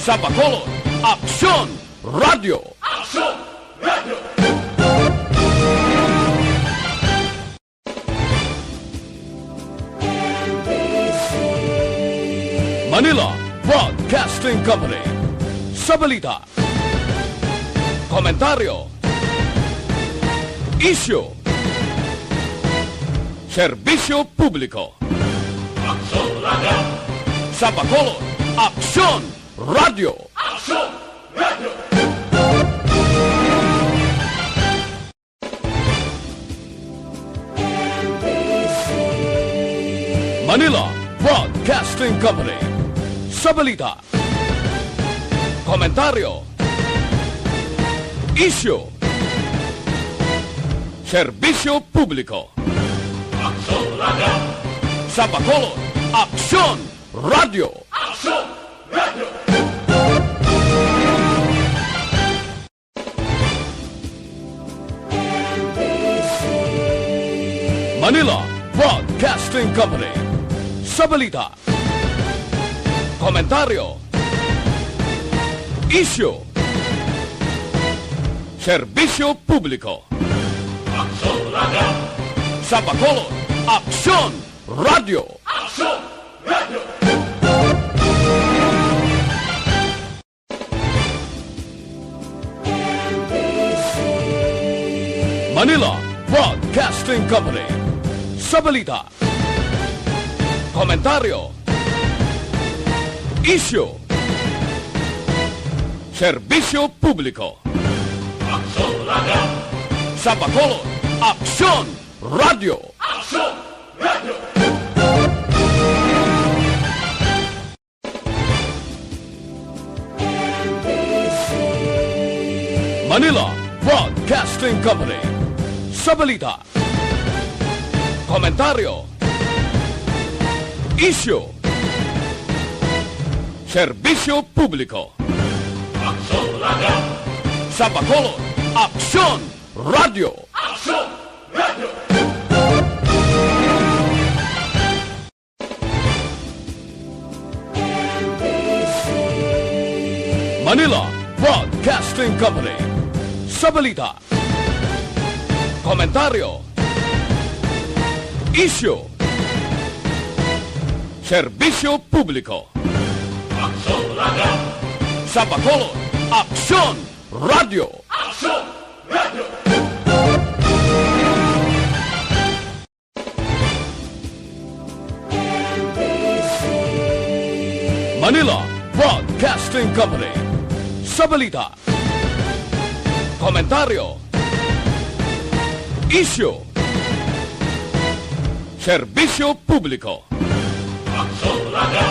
Sa Bacolod, Aksyon Radio! Aksyon Radio! Manila Broadcasting Company. Sa balita, komentaryo, isyu, serbisyo publiko. Aksyon Radio! Sa Bacolod, Aksyon Radio! Aksyon Radio! Manila Broadcasting Company. Sa balita, komentaryo, isyu, serbisyo publiko. Aksyon Radio! Sa Bacolod, Aksyon Radio! Aksyon Radio! Manila Broadcasting Company. Sa balita, komentaryo, isyu, serbisyo publiko. Aksyon Radio! Sa Bacolod, Aksyon Radio! Aksyon Radio! Manila Broadcasting Company. Sa balita, komentaryo, isyu, serbisyo publiko. Aksyon Radio! Sa Bacolod, Aksyon Radio! Aksyon Radio! Manila Broadcasting Company. Sa balita, komentaryo, isyu, serbisyo publiko. Aksyon Radio! Sa Bacolod, Aksyon Radio! Aksyon Radio! Manila Broadcasting Company. Sa balita, komentaryo, isyu, serbisyo publiko. Aksyon Radio! Sa Bacolod, Aksyon Radio! Aksyon Radio! Manila Broadcasting Company. Sa balita, komentaryo, isyu, serbisyo publiko. Aksyon Radio!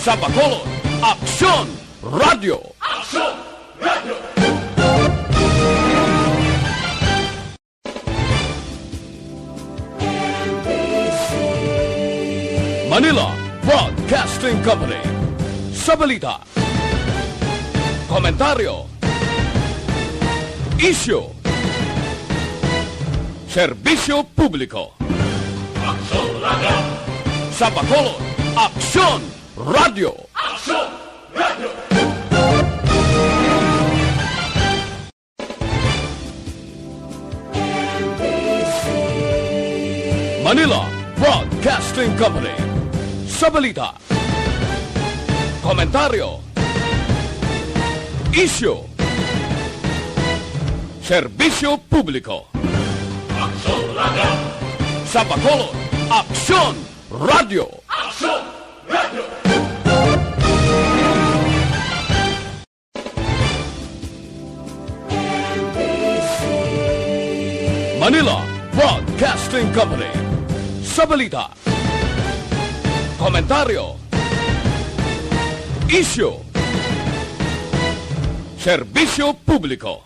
Sa Bacolod, Aksyon Radio! Aksyon Radio! Manila Broadcasting Company. Sa balita, komentaryo, isyu, serbisyo publiko. Aksyon Radio! Sa Bacolod, Aksyon Radio! Aksyon Radio! Manila Broadcasting Company. Sa balita, komentaryo, isyu, serbisyo publiko. Aksyon Radio! Sa Bacolod, Aksyon Radio! Aksyon Radio! Manila Broadcasting Company. Sa balita, komentaryo, isyu, serbisyo publiko.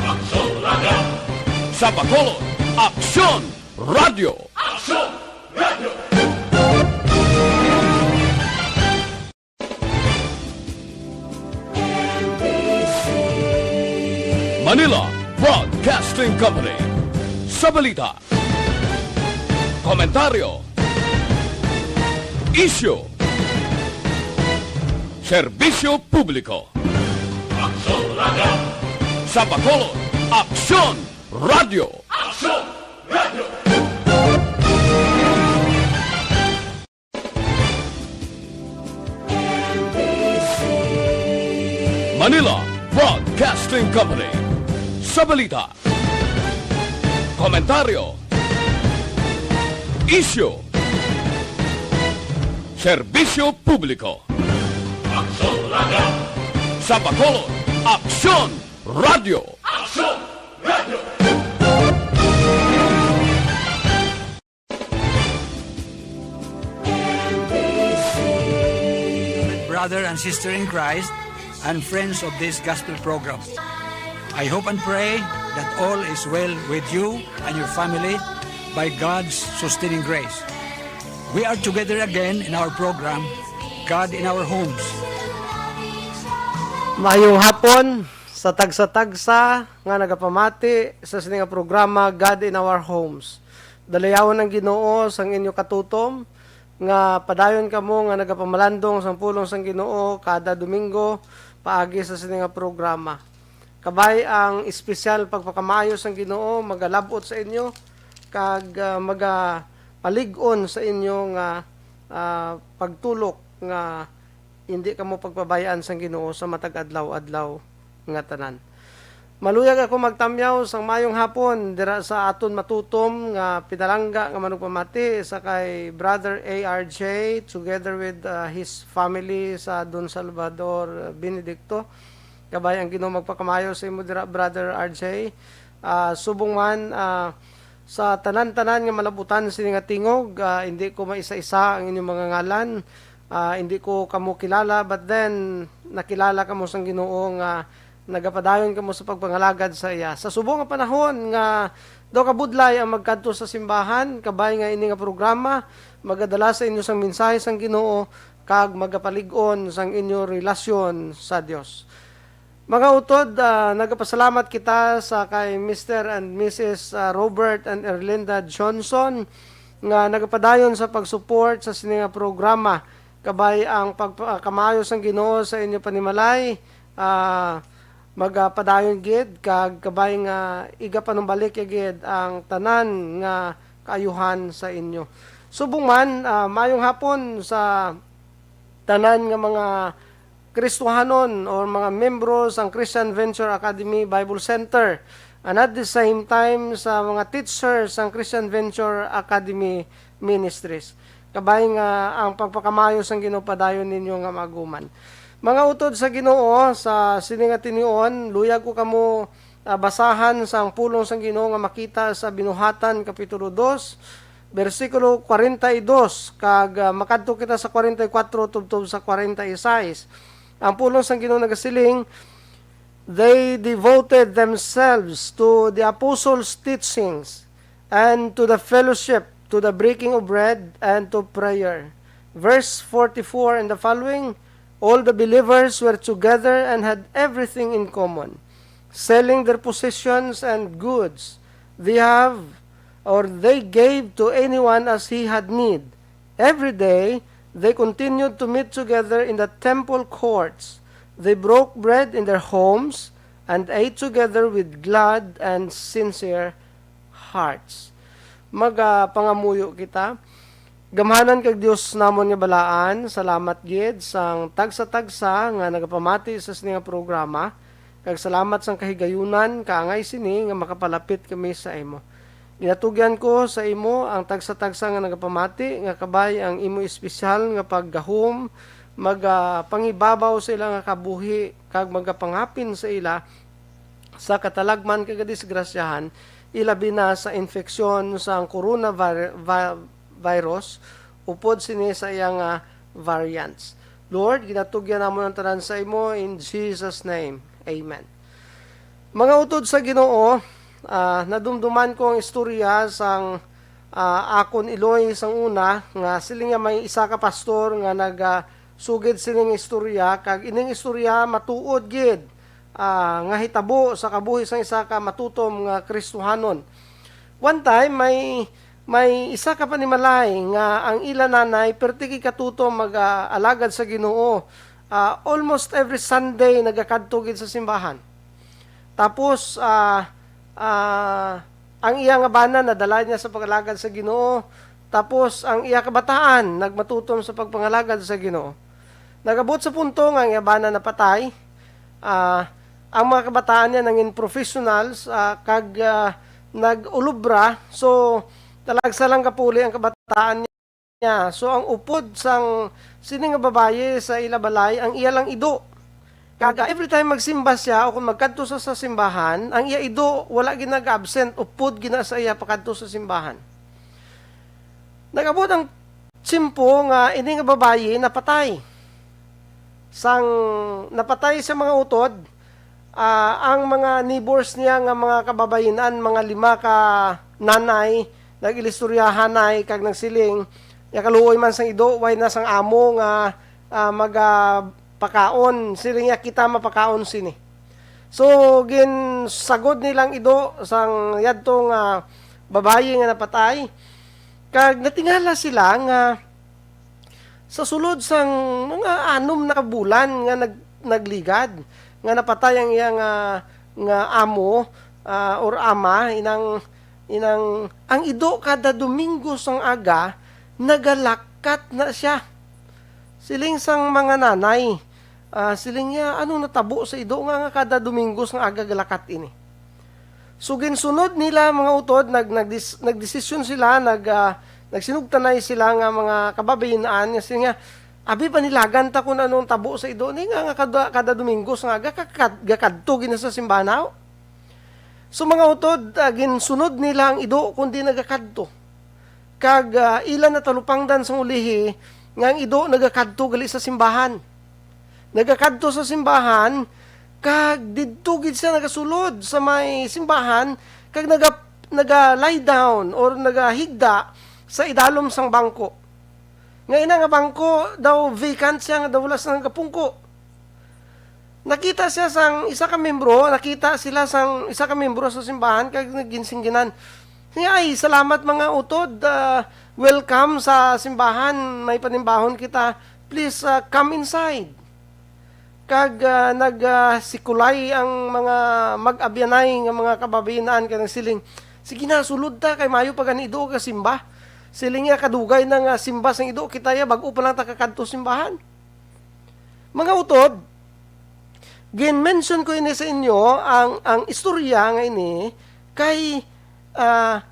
Aksyon Radio! Sa Bacolod, Aksyon Radio! Aksyon Radio! Manila Broadcasting Company. Sa balita, komentaryo, isyu, Serbisyo Publiko. Aksyon Radio! Sa Bacolod, Aksyon Radio! Aksyon Radio! Manila Broadcasting Company. Sa balita, komentaryo, isyu, serbisyo publiko. Aksyon Radio! Sa Bacolod, Aksyon Radio! Aksyon Radio! Brother and sister in Christ and friends of this gospel program. I hope and pray that all is well with you and your family by God's sustaining grace. We are together again in our program, God in Our Homes. Maayong hapon sa tagsa-tagsa nga nagapamati sa sininga programa God in Our Homes. Dalayawon ng Ginoo sang inyo katutom nga padayon kamo nga nagapamalandong sang pulong sang Ginoo kada Domingo paagi sa sininga programa. Kabay ang espesyal pagpakamayo sang Ginoo magalabot sa inyo kag magapalig-on sa inyo nga pagtulok nga hindi kamo pagpabayaan sang Ginoo sa matag adlaw-adlaw nga tanan. Maluyag ako magtamyaw sang mayong hapon dira sa aton matutom nga pinalangga nga manugpamati sa kay Brother ARJ together with his family sa Don Salvador Benedicto. Kabay ang Ginoo magpakamayo sa imo dira Brother RJ. Subong man sa tanan-tanan nga malabutan sini nga tingog, hindi ko maisa-isa ang inyong mga ngalan. Hindi ko kamo kilala, but then nakilala kamo sang Ginoo nga nagapadayon kamo sa pagpangalagad sa iya. Sa subong nga panahon nga do ka budlay ang magkadto sa simbahan, kabay nga ini nga programa magadala sa inyo sang mensahe sang Ginoo kag magapalig-on sang inyo relasyon sa Dios. Mga utod, nagapasalamat kita sa kay Mr. and Mrs. Robert and Erlinda Johnson nga nagapadayon sa pag-support sa sininga programa. Kabay ang pagkamayo sang Ginoo sa inyo panimalay, magpadayon gid kag kabay nga iga panumbalik gid ang tanan nga kaayuhan sa inyo. Subong man mayong hapon sa tanan nga mga Kristohanon o mga membro sang Christian Venture Academy Bible Center, and at the same time sa mga teachers sang Christian Venture Academy Ministries. Kabay nga ang pagpakamayo sang Ginoo padayon ninyo nga maguman. Mga utod sa Ginoo sa sininga tinion, luyag ko kamo basahan sang pulong sang Ginoo nga makita sa Binuhatan kapitulo 2 bersikulo 42 kag makadto kita sa 44 tubtob sa 46. Ang pulong sang Ginoo nagasiling, they devoted themselves to the apostles' teachings and to the fellowship, to the breaking of bread and to prayer. Verse 44 and the following, all the believers were together and had everything in common, selling their possessions and goods they gave to anyone as he had need. Every day they continued to meet together in the temple courts. They broke bread in their homes and ate together with glad and sincere hearts. Pangamuyo kita. Gamhanan kag Dios namon nga balaan, salamat gid sang tagsa-tagsa nga nagapamati sa sininga programa. Kag salamat sang kahigayunan kaangay sini nga makapalapit kami sa imo. Ginatugyan ko sa imo ang tagsa-tagsa nga nagapamati nga kabay ang imo espesyal nga paggahom, pangibabaw sa ila nga kabuhi kag magapangapin sa ila sa katalagman kag disgrasyahan ilabi na sa infeksyon sa coronavirus upod sini sa iyang variants. Lord, ginatugyan namo ang tanan sa imo in Jesus name. Amen. Mga utod sa Ginoo, nadumduman ko ang istorya sang akon Iloy sang una nga sila nga may isa ka pastor nga nagsugid sining istorya kag ining istorya matuod gid nga hitabo sa kabuhi sang isa ka matutom nga Kristohanon. One time may isa ka panimalay nga ang ila nanay pertiki katutom mag-alagad sa Ginoo almost every Sunday nagakadtugid sa simbahan. Tapos ang iya nga bana nadala niya sa pagalagad sa Ginoo. Tapos ang iya kabataan nagmatutom sa pagpangalagad sa Ginoo. Nagabot sa punto nga ang iya bana napatay. Ang mga kabataan niya nangin professionals kag nag-ulubra. So talagsa lang kapuli ang kabataan niya. So ang upod sang sini nga babaye sa ilabalay ang iya lang ido. Kaga every time magsimba siya o kung magkadto sa simbahan, ang iya ido wala ginag-absent upod gina sa iya pakadto sa simbahan. Nagabot ang tsimpo nga ini nga babaye napatay. Sang napatay sa mga utod, ang mga neighbors niya nga mga kababayenan, mga 5 ka nanay, nagilistoryahanay kag nagsiling, yakaluoy man sang ido, way na sang amo nga pakaon, siling ya kita mapakaon sini. So, ginsagod nilang ido sang yadtong babaye nga napatay, kag natingala sila nga sa sulod sang mga 6 na bulan nga nagligad nga napatay ang iyang nga amo or ama inang ang ido kada Domingo sang aga nagalakat na siya. Siling sang mga nanay siling niya anong natabo sa ido nga kada Domingo sang aga galakat ini. So ginsunod nila mga utod nagdesisyon sila nagsinugtanay sila nga mga kababayenan nga siya abi panilagan ta kung anong tabo sa ido ni nga kada Domingo nga gakadto gina sa simbahan. So mga utod ginsunod nila ang ido kundi nagakadto. Kag ilan na talupangdan sa ulihi nga ang ido nagakadto gali sa simbahan. Nagakadto sa simbahan kag didto gid siya nagasulod sa may simbahan kag naga-lie down or nagahigda sa idalom sang bangko. Nga ina nga bangko daw vacant siya nga daw wala sang kapungko. Nakita siya sang isa ka membro sa simbahan kag naginsingginan. Ay, salamat mga utod. Welcome sa simbahan. May panimbahon kita. Please come inside. Kag nagsikulay ang mga mag-abyanay nga mga kababayenan kanang siling. Sige na, sulod ta kay mayo pa ganido ka simba. Siling nga kadugay ng simba sang ido kita ya bag-o pa lang ta kakadto simbahan. Mga utod, gin-mention ko ini sa inyo ang istorya nga ini kay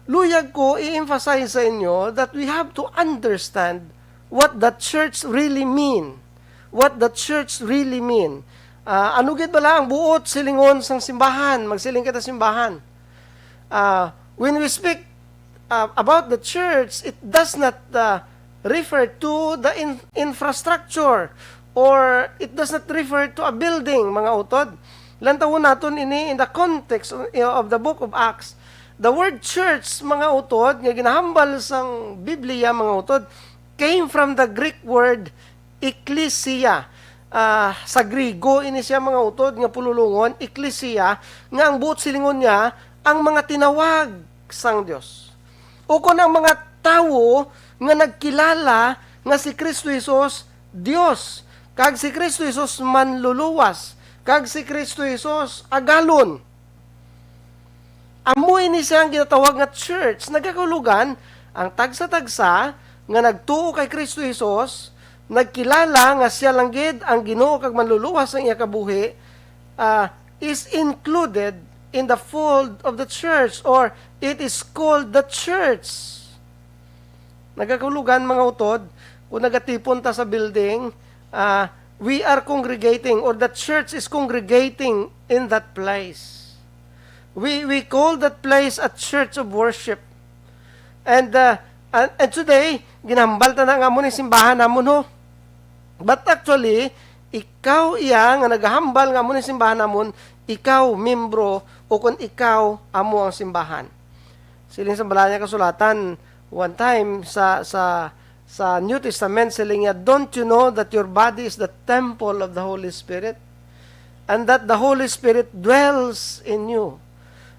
luyag ko i-emphasize sa inyo that we have to understand what the church really mean. What the church really mean. Ano gid bala ang buot silingon sang simbahan, magsiling kita simbahan. When we speak about the church, it does not refer to the infrastructure or it does not refer to a building, mga utod. Lantawon naton ini in the context of the book of Acts. The word church, mga utod, nga ginahambal sang Biblia, mga utod, came from the Greek word ecclesia. Sa Grigo, ini siya mga utod, nga pululungon, ecclesia, nga ang buot silingon niya, ang mga tinawag sang Dios. O kung ang mga tawo nga nagkilala nga si Kristo Jesus Dios, kag si Kristo Jesus manluluwas, kag si Kristo Jesus agalon. Amoy ni siya ang ginatawag nga church, nagakulugan ang tagsa-tagsa nga nagtuo kay Kristo Jesus, nagkilala nga siya lang gid ang Ginoo kag manluluwas ang iya kabuhi, is included in the fold of the church, or it is called the church. Nagakulugan mga utod, kung nagatipon ta sa building, we are congregating, or the church is congregating in that place. We call that place a church of worship. And today, ginambal ta na nga mo ni simbahan namon ho. But actually, ikaw iya nga nagahambal nga mo ni simbahan namon, ikaw membro o kung ikaw amo ang simbahan. Siling sa balanya kasulatan one time sa New Testament siling niya, don't you know that your body is the temple of the Holy Spirit and that the Holy Spirit dwells in you.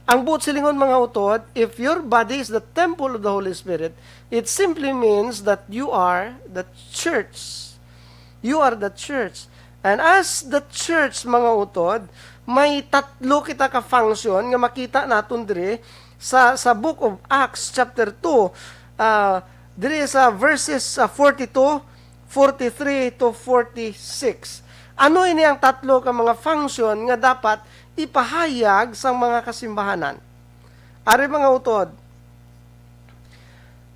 Ang buot silingon mga utod, if your body is the temple of the Holy Spirit, it simply means that you are the church. You are the church. And as the church, mga utod, may tatlo kita ka-function nga makita naton dire sa book of Acts chapter 2, dire sa verses 42, 43 to 46. Ano ini ang tatlo ka mga function nga dapat ipahayag sa mga kasimbahanan? Ari mga utod,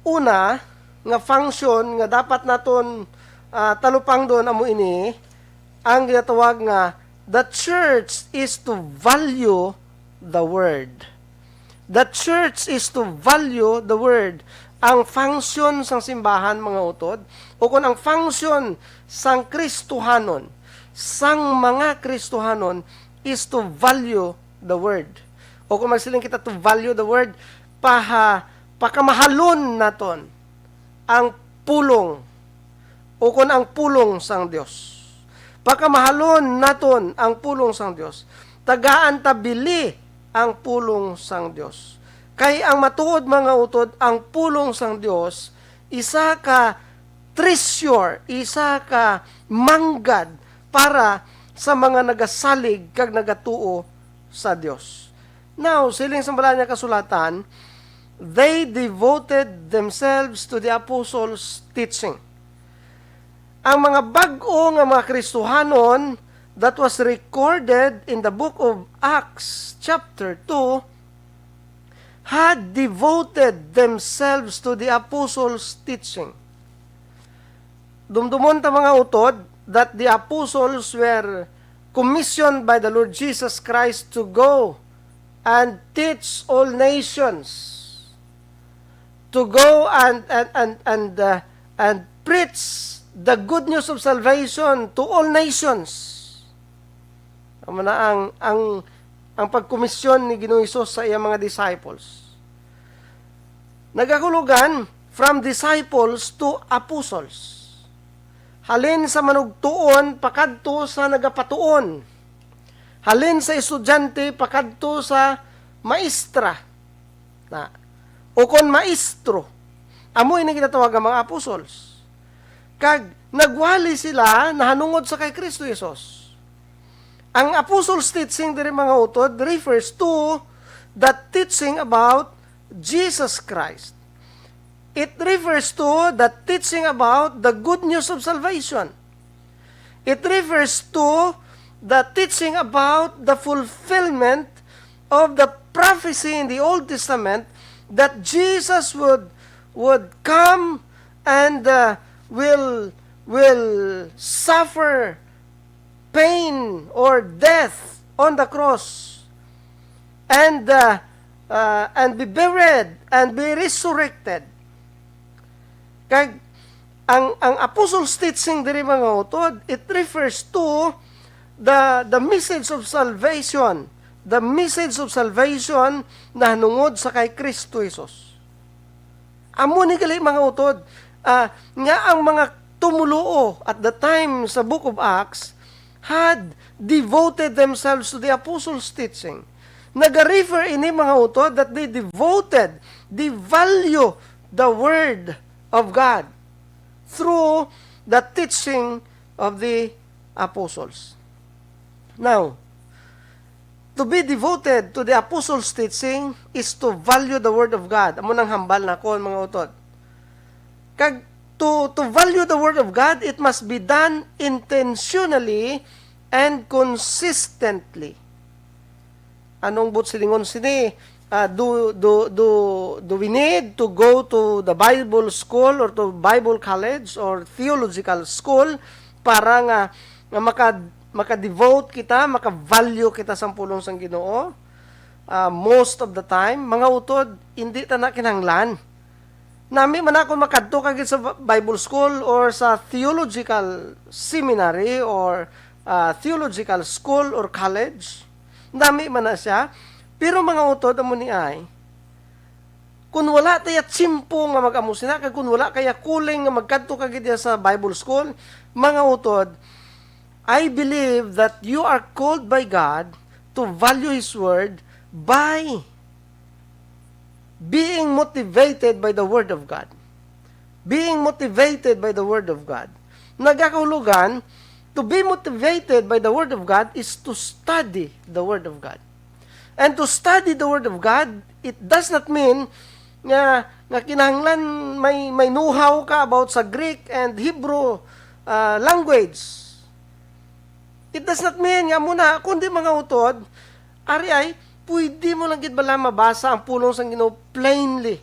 una nga function nga dapat naton talupang doon amo ini, ang ginatawag nga the church is to value the word. The church is to value the word. Ang function sang simbahan, mga utod, o kung ang function sang Kristohanon, sang mga Kristohanon, is to value the word. O kung magsiling kita to value the word, pakamahalon naton ang pulong, o kung ang pulong sang Dios. Pakamahalon naton ang pulong sang Dios. Tagaan tabili ang pulong sang Dios. Kay ang matuod, mga utod, ang pulong sang Dios, isa ka treasure, isa ka manggad para sa mga nagasalig kag nagatuo sa Dios. Now, siling sa bala niya kasulatan, they devoted themselves to the apostles' teaching. Ang mga bag-o nga mga Kristohanon that was recorded in the book of Acts chapter 2 had devoted themselves to the apostles' teaching. Dumdumon ta mga utod that the apostles were commissioned by the Lord Jesus Christ to go and teach all nations, to go and preach the good news of salvation to all nations. Amo na ang pagkomisyon ni Ginoong Hesus sa iyang mga disciples. Nagakulugan from disciples to apostles. Halin sa manugtuon pakadto sa nagapatuon. Halin sa estudyante pakadto sa maestra. Na o kon maestro. Amo ini ginatawag ang mga apostles. Kag nagwali sila nahanungod sa kay Kristo Jesus. Ang apostles' teaching diri mga utod refers to the teaching about Jesus Christ. It refers to the teaching about the good news of salvation. It refers to the teaching about the fulfillment of the prophecy in the Old Testament that Jesus would come and will suffer pain or death on the cross and be buried and be resurrected. Kag ang apostles' teaching diri mga utod, it refers to the message of salvation, the message of salvation na hanungod sa kay Kristo Jesus. Amo ni gali mga utod, nga ang mga tumuluo at the time sa book of Acts had devoted themselves to the apostles' teaching. Nag-refer ini mga utod that they devoted, they value the word of God through the teaching of the apostles. Now, to be devoted to the apostles' teaching is to value the word of God. Amo nang hambal na ko mga utod. Kag to value the word of God, it must be done intentionally and consistently. Anong but silingon sini? Do we need to go to the Bible school or to Bible college or theological school para nga maka-devote kita, maka-value kita sa pulong sang Ginoo? Most of the time, mga utod, hindi ta na kinahanglan. Nami man ako makadto kagid sa Bible school or sa theological seminary or theological school or college. Nami man na siya. Pero mga utod, amo ni ay, kung wala tayo tsimpo nga mag-amusina, kag kung wala kaya kuling nga magkadto kagid sa Bible school, mga utod, I believe that you are called by God to value His Word by being motivated by the Word of God. Being motivated by the Word of God. Nagakahulugan, To be motivated by the Word of God is to study the Word of God. And to study the Word of God, it does not mean nga kinahanglan may know-how ka about sa Greek and Hebrew language. It does not mean nga muna, kundi mga utod, ari ay, pwede mo lang gid bala mabasa ang pulong sang Ginoo plainly.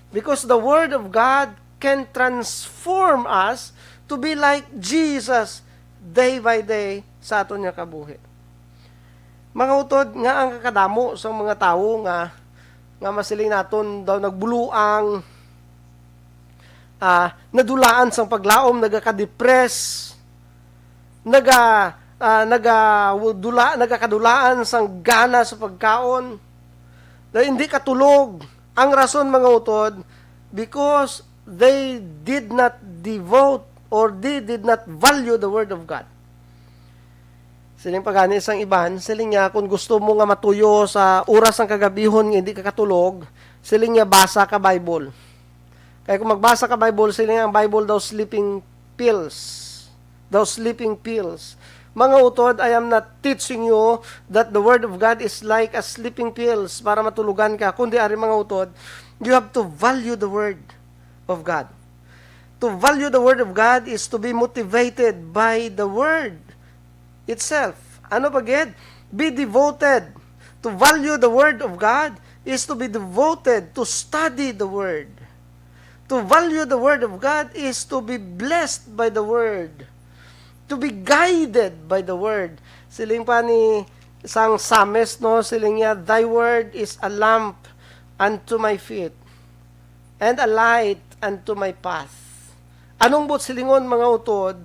Because the Word of God can transform us to be like Jesus day by day sa aton nga kabuhi. Mga utod nga ang kakadamo sa mga tawo nga masiling naton daw nagbuluang nadulaan sang paglaom, nagaka-depress, nagakadulaan sang gana sa pagkaon, na hindi katulog. Ang rason mga utod, because they did not devote or they did not value the Word of God. Siling pagani isang iban, siling niya, kung gusto mo nga matuyo sa oras ng kagabihon nga hindi ka katulog, siling niya, basa ka Bible. Kaya kung magbasa ka Bible, siling niya, ang Bible daw sleeping pills. Daw sleeping pills. Mga utod, I am not teaching you that the Word of God is like a sleeping pills para matulugan ka. Kundi ari mga utod, you have to value the Word of God. To value the Word of God is to be motivated by the Word itself. Ano pa gid? Be devoted. To value the Word of God is to be devoted to study the Word. To value the Word of God is to be blessed by the Word. To be guided by the Word. Siling pa ni isang psalmist, no? Siling niya, Thy Word is a lamp unto my feet and a light unto my path. Anong bot silingon mga utod,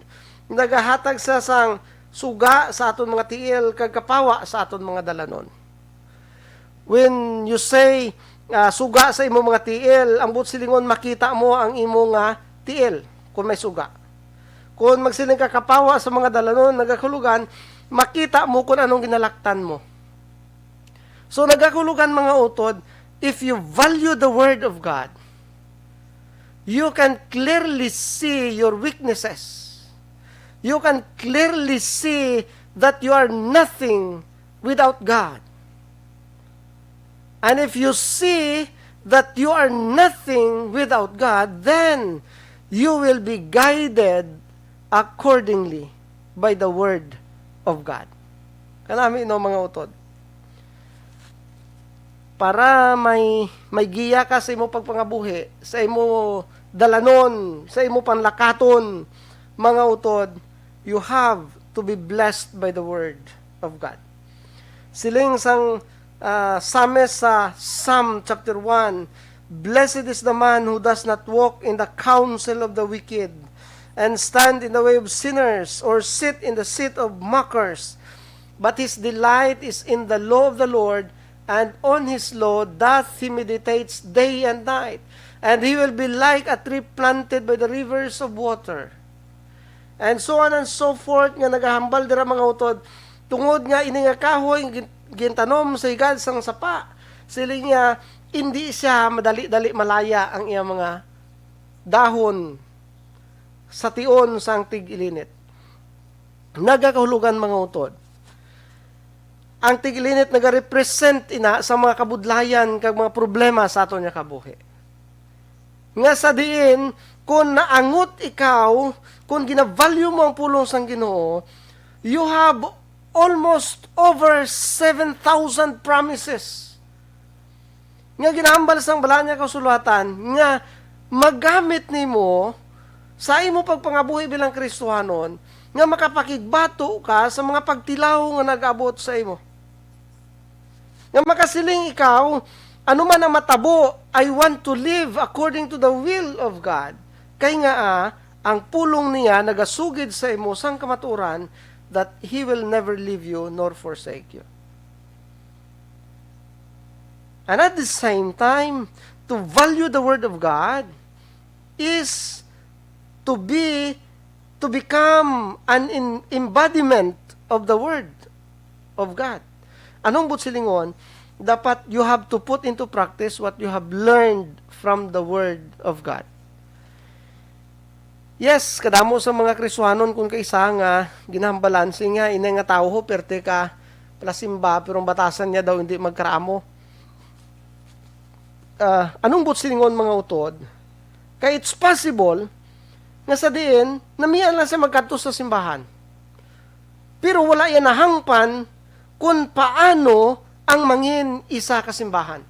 nagahatag sa sang suga sa aton mga tiil, kagkapawa sa aton mga dalanon. When you say suga sa imo mga tiil, ang bot silingon makita mo ang imo nga tiil kung may suga. Kung magsiling kakapawa sa mga dalanon, nagakulugan, makita mo kung anong ginalaktan mo. So nagakulugan mga utod, if you value the Word of God, you can clearly see your weaknesses. You can clearly see that you are nothing without God. And if you see that you are nothing without God, then you will be guided accordingly by the Word of God. Kanami no mga utod. Para may giya ka sa imo pagpangabuhi, sa imo dalanon, sa imo panlakaton, mga utod, you have to be blessed by the Word of God. Siling sang psalmist sa Psalm chapter 1, Blessed is the man who does not walk in the counsel of the wicked, and stand in the way of sinners, or sit in the seat of mockers, but his delight is in the law of the Lord, and on his law doth he meditates day and night. And he will be like a tree planted by the rivers of water. And so on and so forth, nga nagahambal dira mga utod, tungod nga ini nga kahoy, gintanom sa higad sang sapa, siling niya, hindi siya madali-dali malaya ang iya mga dahon sa tion sang tig-ilinit. Nagakahulugan mga utod. Ang tig-ilinit nagarepresent ina sa mga kabudlayan kag mga problema sa aton nga kabuhi. Nga sa diin, kung naangot ikaw, kung ginavalue mo ang pulong sang Ginoo, you have almost over 7,000 promises. Nga ginahambal sang bala niya kasulatan, nga magamit nimo sa imo pagpangabuhi bilang Kristohanon, nga makapakigbato ka sa mga pagtilaw nga nag-abot sa imo. Nga makasiling ikaw, ano man ang matabo, I want to live according to the will of God. Kay nga ang pulong niya nagasugid sa imo sang kamaturan that He will never leave you nor forsake you. And at the same time, to value the Word of God is to become an embodiment of the Word of God. Anong butsilingon? Dapat you have to put into practice what you have learned from the Word of God. Yes, kadamo sa mga Kristiyanon kung kaisa nga ginahambalansi nga ina nga tao ho perte ka palasimba pero ang batasan niya daw hindi magkaramo. Anong butsingon mga utod? Kaya it's possible nga sa diin namiyan lang siya magkadto sa simbahan. Pero wala yan nahangpan kung paano ang mangin isa ka simbahan.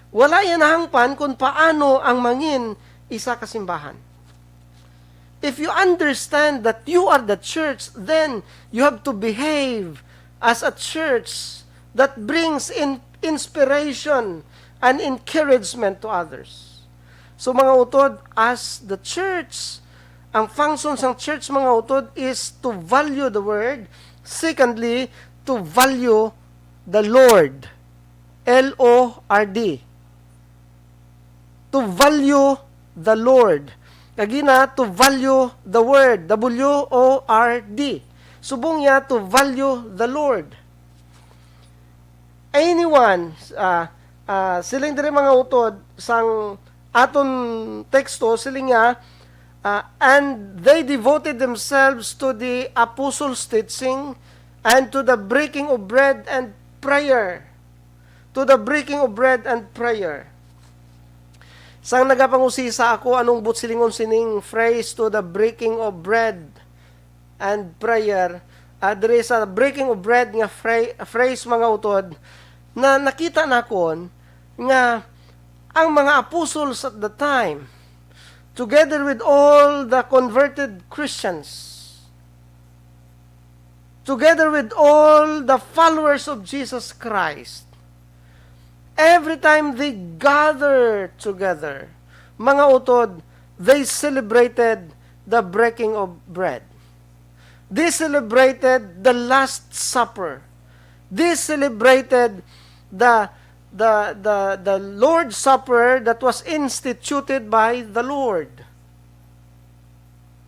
Wala yan nahangpan kung paano ang mangin isa ka simbahan. If you understand that you are the church, then you have to behave as a church that brings in inspiration and encouragement to others. So mga utod, as the church, ang functions ng church mga utod is to value the word. Secondly, to value the Lord. L-O-R-D. To value the Lord. Kagina, to value the word. W-O-R-D. Subong niya, to value the Lord. Anyone, siling diri mga utod, sang aton teksto, siling niya, and they devoted themselves to the apostles' teaching and to the breaking of bread and prayer. To the breaking of bread and prayer. Sang nagapangusisa ako, anong butsilingon sining phrase to the breaking of bread and prayer. There is a breaking of bread nga phrase mga utod na nakita na kon nga ang mga apostles at the time, together with all the converted Christians, together with all the followers of Jesus Christ, every time they gather together, mga utod, they celebrated the breaking of bread. They celebrated the Last Supper. They celebrated the Lord's Supper that was instituted by the Lord.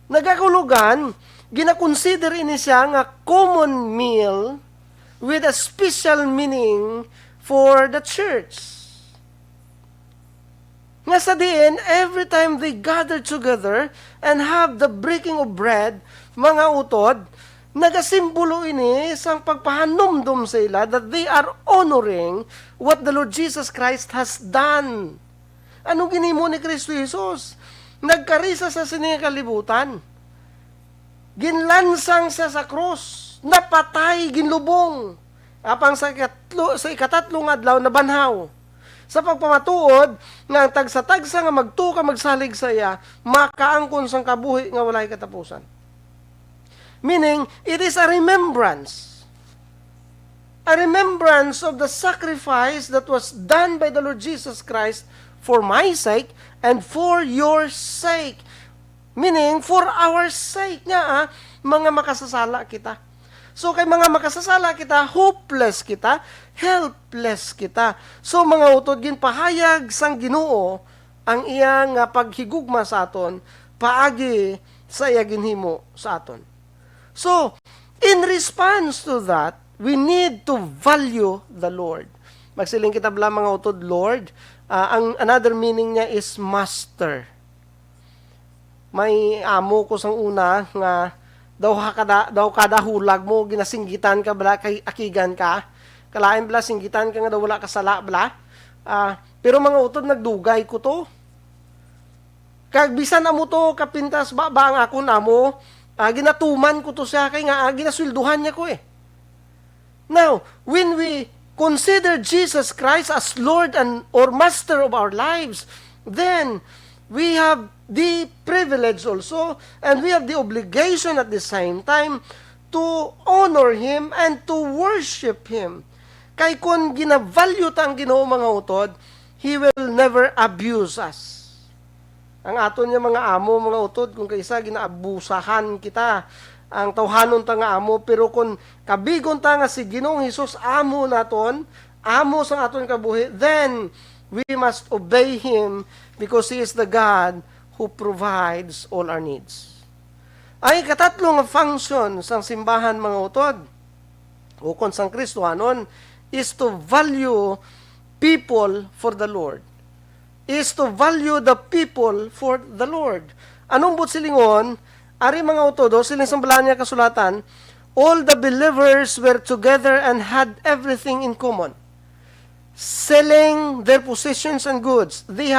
Nagakulugan, ginakonsider ini siya nga common meal with a special meaning for the church. Nga sa diin, every time they gather together and have the breaking of bread, mga utod, nagasimbolo ini sang pagpahanumdum sa ila that they are honoring what the Lord Jesus Christ has done. Ano ginimo ni Kristo Jesus? Nagkarisa sa sining kalibutan. Ginlansang siya sa krus. Napatay, ginlubong. Apang sa ikatatlong adlaw na banhaw. Sa pagpamatuod, nga tagsa-tagsa nga magtuka magsalig sa iya, makaangkon sang kabuhi nga walay katapusan. Meaning, it is a remembrance. A remembrance of the sacrifice that was done by the Lord Jesus Christ for my sake and for your sake. Meaning, for our sake nga, mga makasasala kita. So, kay mga makasasala kita, hopeless kita, helpless kita. So, mga utod, ginpahayag sang Ginoo ang iyang paghigugma sa aton, paagi sa iya ginhimo sa aton. So, in response to that, we need to value the Lord. Magsiling kita bala mga utod, Lord. Ang another meaning niya is master. May amo ko sang una nga daw kada hulag mo ginasinggitan ka bala kay akigan ka. Kalain bala singgitan ka nga daw wala ka sala bala. Pero mga utod nagdugay ko to. Kag bisan amo to kapintas ba ang ako namo, ginatuman ko to siya kay nga ginaswelduhan niya ko eh. Now, when we consider Jesus Christ as Lord and or Master of our lives, then we have the privilege also, and we have the obligation at the same time to honor Him and to worship Him. Kay kung ginavalue ta ang Ginoo mga utod, He will never abuse us. Ang aton niya mga amo, mga utod, kung kaisa ginaabusahan kita, ang tawhanon ta nga amo, pero kung kabigon ta nga si Ginoong Hesus amo naton, amo sa aton kabuhi, then we must obey Him because He is the God who provides all our needs. Ay katatlong function sang simbahan mga utod, o kon sang Kristohanon, is to value people for the Lord. Is to value the people for the Lord. Anong silingon, ari mga utodo, siling sambalan niya kasulatan, all the believers were together and had everything in common. Selling their possessions and goods, they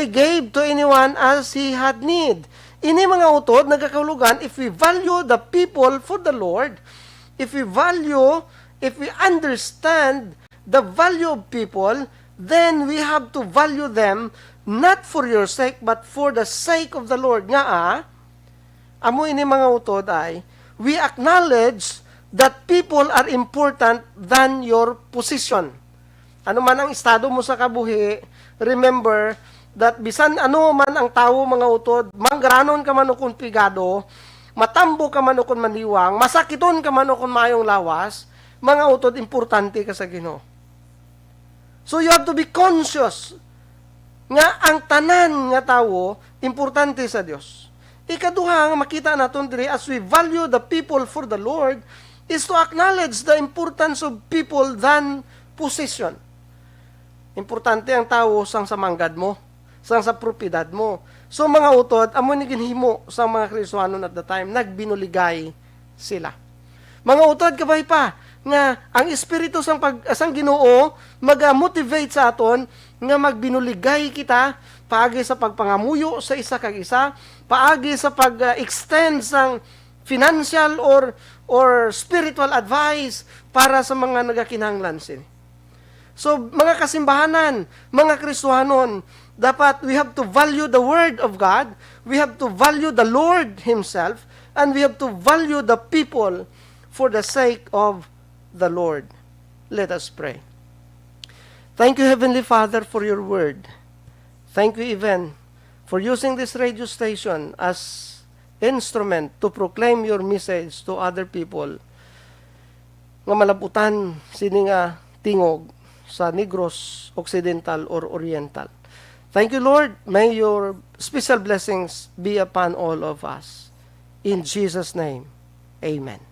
gave to anyone as he had need. Ini mga utod, nagkakaulugan, if we value the people for the Lord, if we understand the value of people, then we have to value them not for your sake, but for the sake of the Lord. Nga amo ini mga utod ay, we acknowledge that people are important than your position. Ano man ang estado mo sa kabuhi, remember that bisan ano man ang tao mga utod, mangranon ka man o kung pigado, matambo ka man o kung maniwang, masakiton ka man o kung mayong lawas, mga utod, importante ka sa Ginoo. So you have to be conscious nga ang tanan nga tao, importante sa Dios. Ikaduha nga makita naton diri as we value the people for the Lord is to acknowledge the importance of people than possession. Importante ang tao sang sa manggad mo, sang sa propiedad mo. So mga utod, amo ni ginhimo sa mga Kristiyanon at the time, nagbinuligay sila. Mga utod, kabay pa, nga ang Espiritu sang Ginoo mag-motivate sa aton nga magbinuligay kita paagi sa pagpangamuyo sa isa kag isa, paagi sa pag-extend sang financial or spiritual advice para sa mga nagakinahanglan sini. So, mga kasimbahanan, mga Kristiyanon, dapat we have to value the Word of God, we have to value the Lord Himself, and we have to value the people for the sake of the Lord. Let us pray. Thank you, Heavenly Father, for your Word. Thank you even for using this radio station as instrument to proclaim your message to other people nga malabutan sini nga tingog sa Negros Occidental or Oriental. Thank you, Lord. May your special blessings be upon all of us. In Jesus' name, amen.